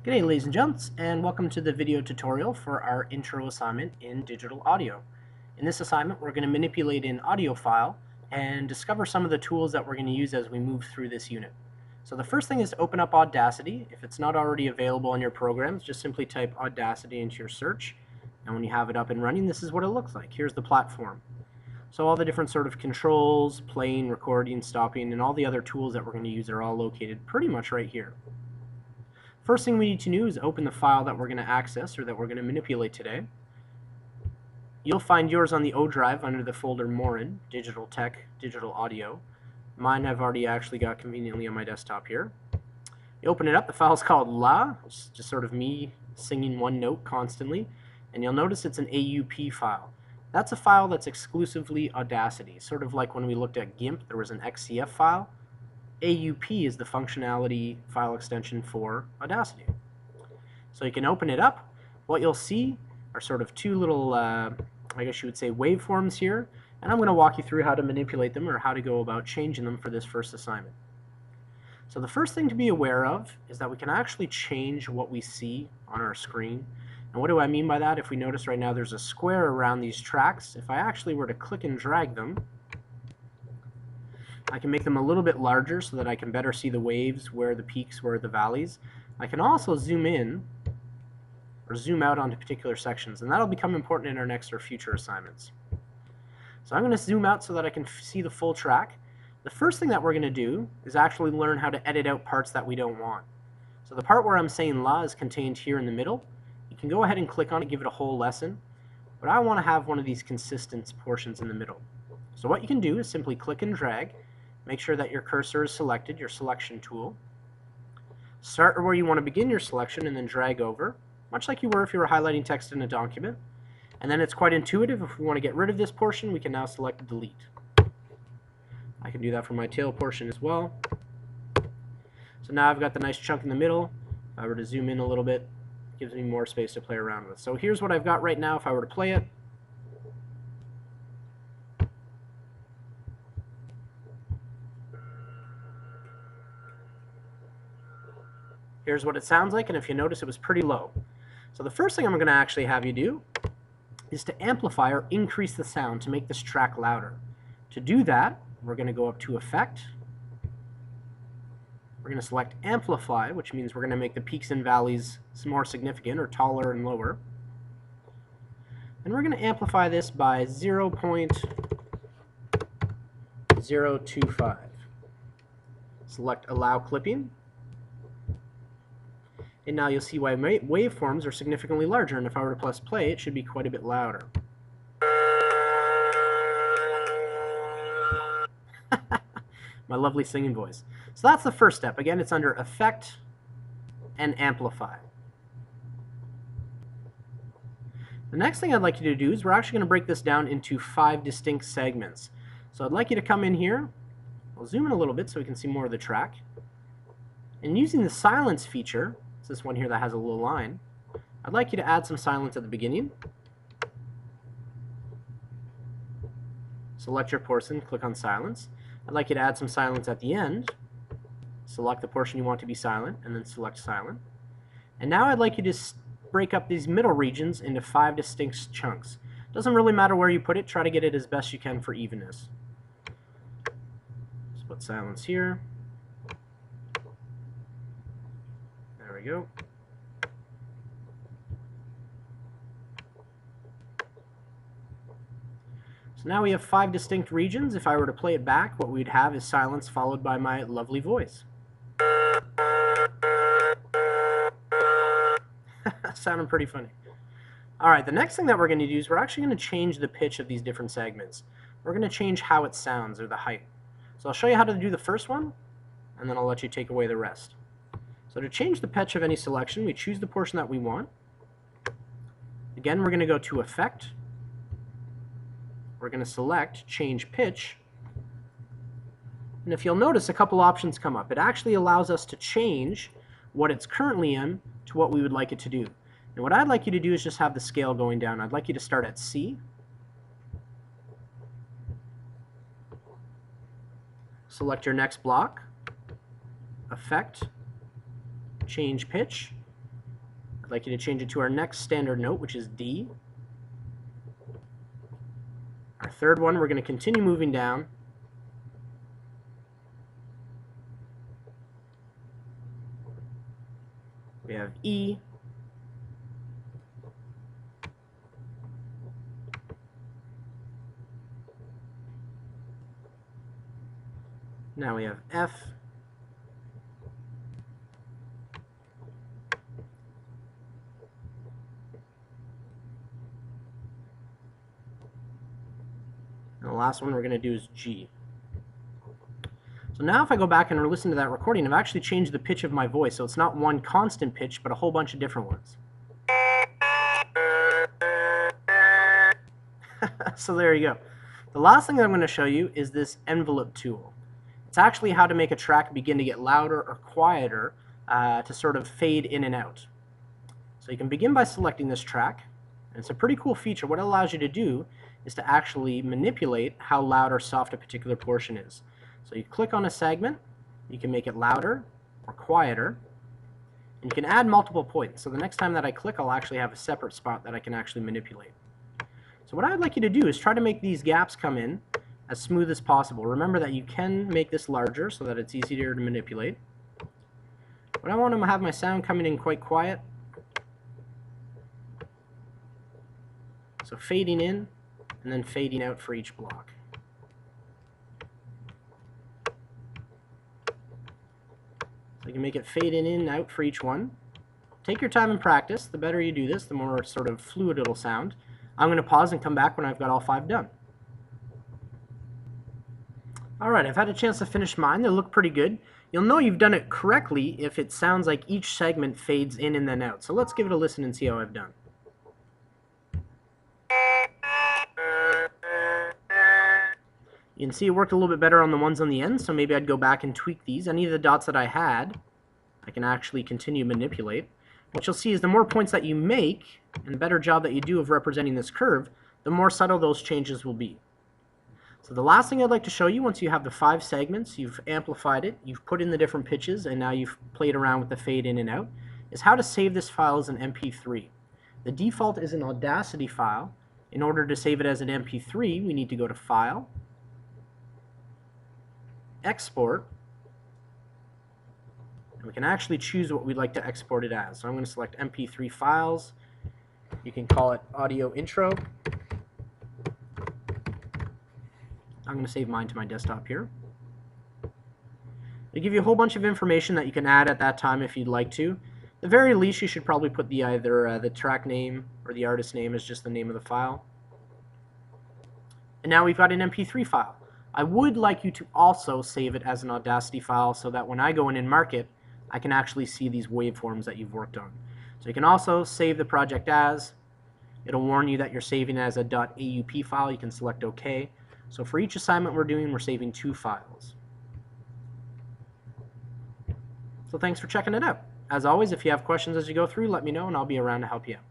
G'day ladies and gents, and welcome to the video tutorial for our intro assignment in digital audio. In this assignment, we're going to manipulate an audio file and discover some of the tools that we're going to use as we move through this unit. So the first thing is to open up Audacity. If it's not already available on your programs, just simply type Audacity into your search, and when you have it up and running, this is what it looks like. Here's the platform. So all the different sort of controls, playing, recording, stopping, and all the other tools that we're going to use are all located pretty much right here. First thing we need to do is open the file that we're going to access or that we're going to manipulate today. You'll find yours on the O drive under the folder More in, Digital Tech, Digital Audio. Mine I've already actually got conveniently on my desktop here. You open it up, the file's called La, it's just sort of me singing one note constantly, and you'll notice it's an AUP file. That's a file that's exclusively Audacity, sort of like when we looked at GIMP, there was an XCF file. AUP is the functionality file extension for Audacity. So you can open it up. What you'll see are sort of two little, I guess you would say, waveforms here, and I'm going to walk you through how to manipulate them or how to go about changing them for this first assignment. So the first thing to be aware of is that we can actually change what we see on our screen. And what do I mean by that? If we notice right now there's a square around these tracks, if I actually were to click and drag them, I can make them a little bit larger so that I can better see the waves, where the peaks, where the valleys. I can also zoom in or zoom out onto particular sections, and that'll become important in our next or future assignments. So I'm going to zoom out so that I can see the full track. The first thing that we're going to do is actually learn how to edit out parts that we don't want. So the part where I'm saying La is contained here in the middle. You can go ahead and click on it, give it a whole lesson, but I want to have one of these consistent portions in the middle. So what you can do is simply click and drag. Make sure that your cursor is selected, your selection tool. Start where you want to begin your selection and then drag over, much like you were if you were highlighting text in a document. And then it's quite intuitive. If we want to get rid of this portion, we can now select delete. I can do that for my tail portion as well. So now I've got the nice chunk in the middle. If I were to zoom in a little bit, it gives me more space to play around with. So here's what I've got right now if I were to play it. Here's what it sounds like, and if you notice, it was pretty low. So the first thing I'm going to actually have you do is to amplify or increase the sound to make this track louder. To do that, we're going to go up to Effect. We're going to select Amplify, which means we're going to make the peaks and valleys more significant or taller and lower. And we're going to amplify this by 0.025. Select Allow Clipping. And now you'll see why waveforms are significantly larger, and if I were to press play, it should be quite a bit louder. My lovely singing voice. So that's the first step. Again, it's under Effect and Amplify. The next thing I'd like you to do is we're actually going to break this down into 5 distinct segments. So I'd like you to come in here. I'll zoom in a little bit so we can see more of the track. And using the silence feature, it's this one here that has a little line, I'd like you to add some silence at the beginning. Select your portion, click on silence. I'd like you to add some silence at the end. Select the portion you want to be silent, and then select silent. And now I'd like you to break up these middle regions into 5 distinct chunks. Doesn't really matter where you put it, try to get it as best you can for evenness. Just put silence here. There we go. So now we have 5 distinct regions. If I were to play it back, what we'd have is silence followed by my lovely voice. Sounding pretty funny. Alright, the next thing that we're going to do is we're actually going to change the pitch of these different segments. We're going to change how it sounds, or the height. So I'll show you how to do the first one, and then I'll let you take away the rest. So to change the pitch of any selection, we choose the portion that we want. Again, we're going to go to Effect. We're going to select Change Pitch. And if you'll notice, a couple options come up. It actually allows us to change what it's currently in to what we would like it to do. And what I'd like you to do is just have the scale going down. I'd like you to start at C. Select your next block. Effect. Change pitch. I'd like you to change it to our next standard note, which is D. Our third one, we're going to continue moving down. We have E. Now we have F. And the last one we're going to do is G. So now if I go back and listen to that recording, I've actually changed the pitch of my voice, so it's not one constant pitch, but a whole bunch of different ones. So there you go. The last thing that I'm going to show you is this envelope tool. It's actually how to make a track begin to get louder or quieter to sort of fade in and out. So you can begin by selecting this track, and it's a pretty cool feature. What it allows you to do is to actually manipulate how loud or soft a particular portion is. So you click on a segment, you can make it louder or quieter, and you can add multiple points. So the next time that I click, I'll actually have a separate spot that I can actually manipulate. So what I'd like you to do is try to make these gaps come in as smooth as possible. Remember that you can make this larger so that it's easier to manipulate. But I want to have my sound coming in quite quiet. So fading in and then fading out for each block. So you can make it fade in and out for each one. Take your time and practice. The better you do this, the more sort of fluid it'll sound. I'm going to pause and come back when I've got all 5 done. Alright, I've had a chance to finish mine. They look pretty good. You'll know you've done it correctly if it sounds like each segment fades in and then out. So let's give it a listen and see how I've done. You can see it worked a little bit better on the ones on the end, so maybe I'd go back and tweak these. Any of the dots that I had, I can actually continue to manipulate. What you'll see is the more points that you make, and the better job that you do of representing this curve, the more subtle those changes will be. So the last thing I'd like to show you, once you have the 5 segments, you've amplified it, you've put in the different pitches, and now you've played around with the fade in and out, is how to save this file as an MP3. The default is an Audacity file. In order to save it as an MP3, we need to go to File, Export, and we can actually choose what we'd like to export it as. So I'm going to select MP3 files. You can call it audio intro. I'm going to save mine to my desktop here. They give you a whole bunch of information that you can add at that time if you'd like to. At the very least, you should probably put the either the track name or the artist name as just the name of the file. And now we've got an MP3 file. I would like you to also save it as an Audacity file so that when I go in and mark it, I can actually see these waveforms that you've worked on. So you can also save the project as. It'll warn you that you're saving it as a .aup file. You can select OK. So for each assignment we're doing, we're saving 2 files. So thanks for checking it out. As always, if you have questions as you go through, let me know and I'll be around to help you out.